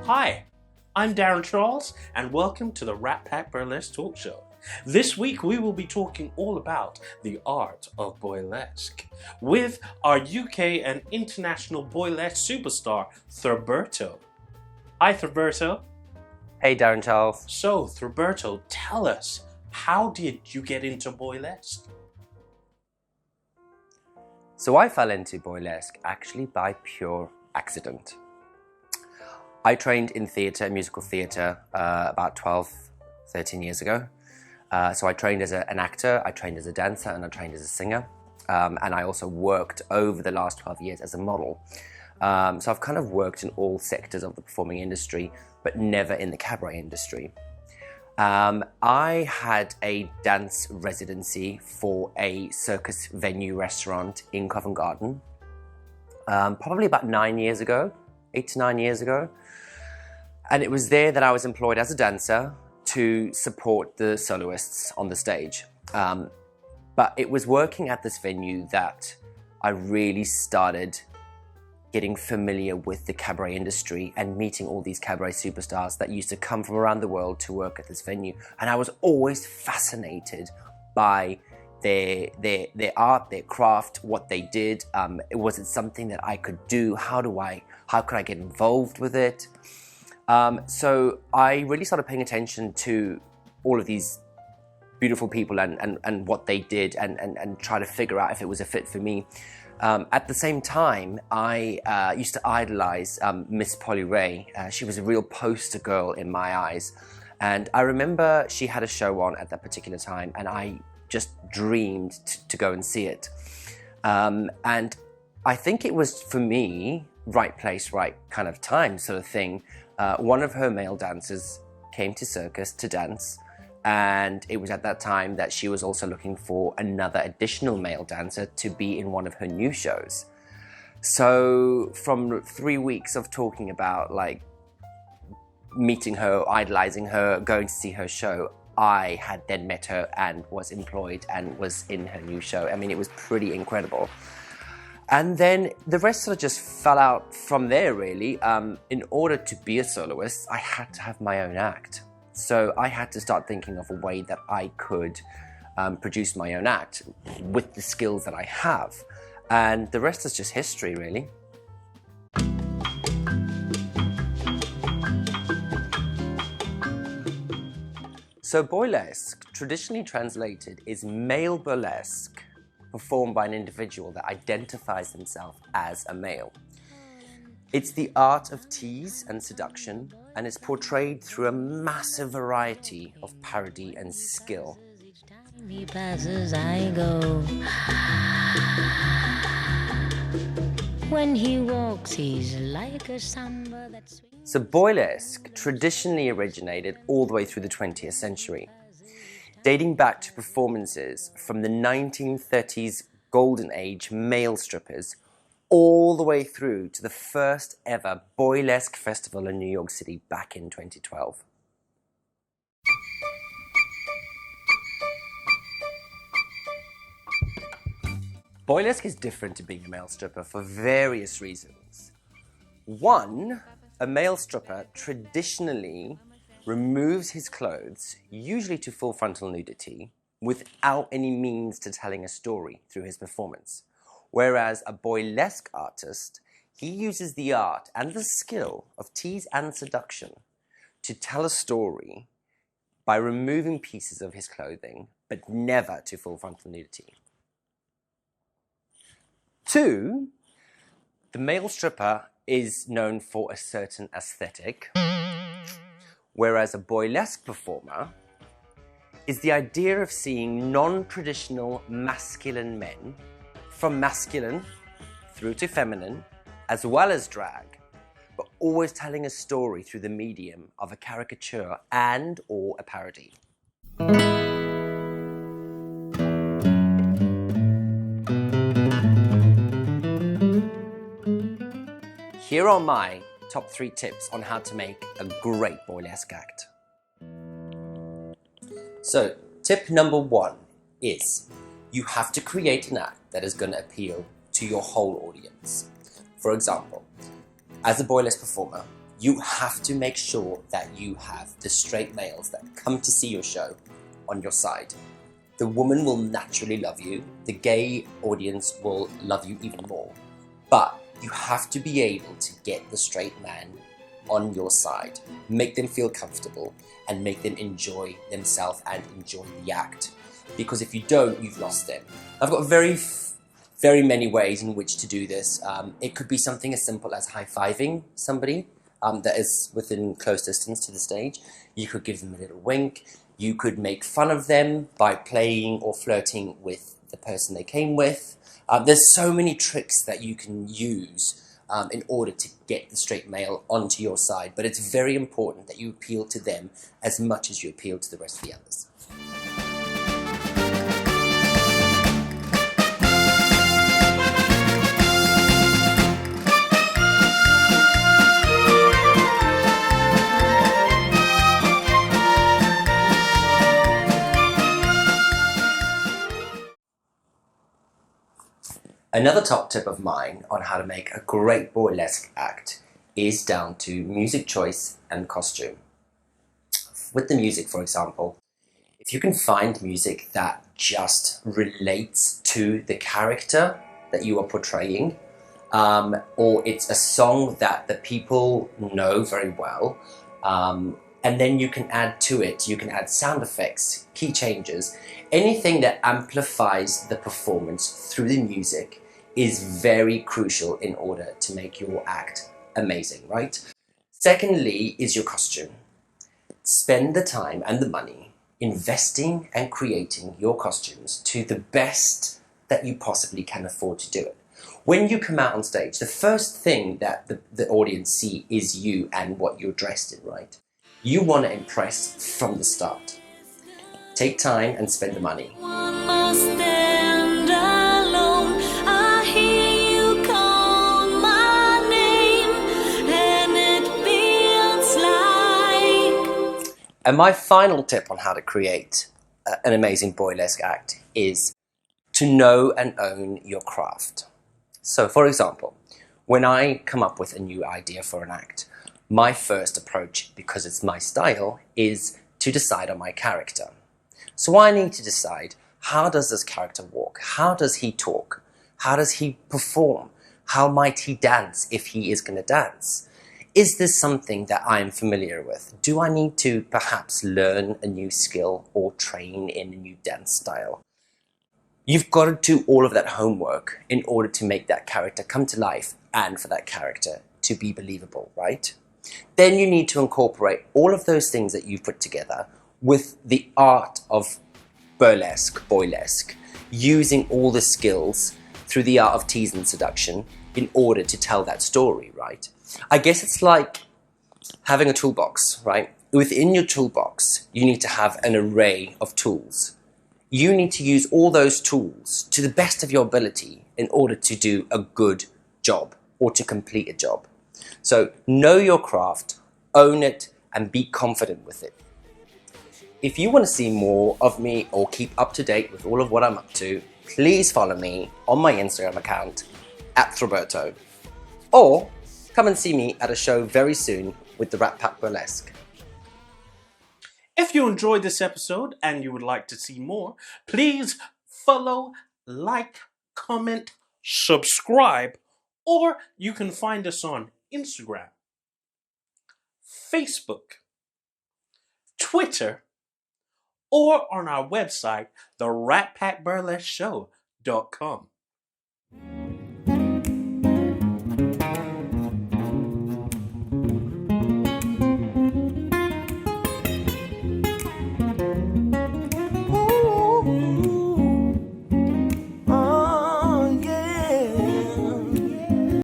Hi, I'm Darren Charles, and welcome to the Rat Pack Burlesque Talk Show. This week we will be talking all about the art of Boylesque with our UK and international Boylesque superstar, Throberto. Hi, Throberto. Hey, Darren Charles. So, Throberto, tell us, how did you get into Boylesque? So I fell into Boylesque actually by pure accident. I trained in theatre, musical theatre, about 12, 13 years ago. So I trained as an actor, I trained as a dancer, and I trained as a singer. And I also worked over the last 12 years as a model. So I've kind of worked in all sectors of the performing industry, but never in the cabaret industry. I had a dance residency for a circus venue restaurant in Covent Garden, probably about 9 years ago, 8 to 9 years ago. And it was there that I was employed as a dancer to support the soloists on the stage. But it was working at this venue that I really started getting familiar with the cabaret industry and meeting all these cabaret superstars that used to come from around the world to work at this venue. And I was always fascinated by their art, their craft, what they did. Was it something that I could do? How could I get involved with it? So I really started paying attention to all of these beautiful people and what they did and try to figure out if it was a fit for me. At the same time, I used to idolize Miss Polly Ray. She was a real poster girl in my eyes. And I remember she had a show on at that particular time, and I just dreamed to go and see it. And I think it was, for me, right place, right kind of time sort of thing. One of her male dancers came to Circus to dance. And it was at that time that she was also looking for another additional male dancer to be in one of her new shows. So from 3 weeks of talking about like meeting her, idolizing her, going to see her show, I had then met her and was employed and was in her new show. I mean, it was pretty incredible. And then the rest sort of just fell out from there, really. In order to be a soloist, I had to have my own act. So I had to start thinking of a way that I could produce my own act with the skills that I have. And the rest is just history, really. So Boylesque, traditionally translated, is male burlesque performed by an individual that identifies himself as a male. It's the art of tease and seduction, and it's portrayed through a massive variety of parody and skill. He passes, I go. When he walks, he's like a samba that swings. So Boylesque traditionally originated all the way through the 20th century, dating back to performances from the 1930s golden age male strippers all the way through to the first ever Boylesque Festival in New York City back in 2012. Boylesque is different to being a male stripper for various reasons. One, a male stripper traditionally removes his clothes, usually to full frontal nudity, without any means to telling a story through his performance. Whereas a Boylesque artist, he uses the art and the skill of tease and seduction to tell a story by removing pieces of his clothing, but never to full frontal nudity. Two, the male stripper is known for a certain aesthetic, whereas a Boylesque performer is the idea of seeing non-traditional masculine men, from masculine through to feminine, as well as drag, but always telling a story through the medium of a caricature and or a parody. Here are my top 3 tips on how to make a great Boylesque act. So, tip number 1 is you have to create an act that is going to appeal to your whole audience. For example, as a Boylesque performer, you have to make sure that you have the straight males that come to see your show on your side. The woman will naturally love you. The gay audience will love you even more. But you have to be able to get the straight man on your side, make them feel comfortable, and make them enjoy themselves and enjoy the act. Because if you don't, you've lost them. I've got very many ways in which to do this. It could be something as simple as high-fiving somebody that is within close distance to the stage. You could give them a little wink. You could make fun of them by playing or flirting with the person they came with. There's so many tricks that you can use in order to get the straight male onto your side, but it's very important that you appeal to them as much as you appeal to the rest of the others. Another top tip of mine on how to make a great burlesque act is down to music choice and costume. With the music, for example, if you can find music that just relates to the character that you are portraying, or it's a song that the people know very well, and then you can add to it, you can add sound effects, key changes, anything that amplifies the performance through the music is very crucial in order to make your act amazing, right? Secondly is your costume. Spend the time and the money investing and creating your costumes to the best that you possibly can afford to do it. When you come out on stage, the first thing that the audience see is you and what you're dressed in, right? You want to impress from the start. Take time and spend the money. And my final tip on how to create an amazing burlesque act is to know and own your craft. So, for example, when I come up with a new idea for an act, my first approach, because it's my style, is to decide on my character. So I need to decide, how does this character walk? How does he talk? How does he perform? How might he dance if he is going to dance? Is this something that I am familiar with? Do I need to perhaps learn a new skill or train in a new dance style? You've got to do all of that homework in order to make that character come to life and for that character to be believable, right? Then you need to incorporate all of those things that you've put together with the art of burlesque, using all the skills through the art of tease and seduction in order to tell that story, right? I guess it's like having a toolbox, right? Within your toolbox, you need to have an array of tools. You need to use all those tools to the best of your ability in order to do a good job or to complete a job. So know your craft, own it, and be confident with it. If you want to see more of me or keep up to date with all of what I'm up to, please follow me on my Instagram account @Throberto, or come and see me at a show very soon with the Rat Pack Burlesque. If you enjoyed this episode and you would like to see more, please follow, like, comment, subscribe, or you can find us on Instagram, Facebook, Twitter, or on our website, theratpackburlesqueshow.com.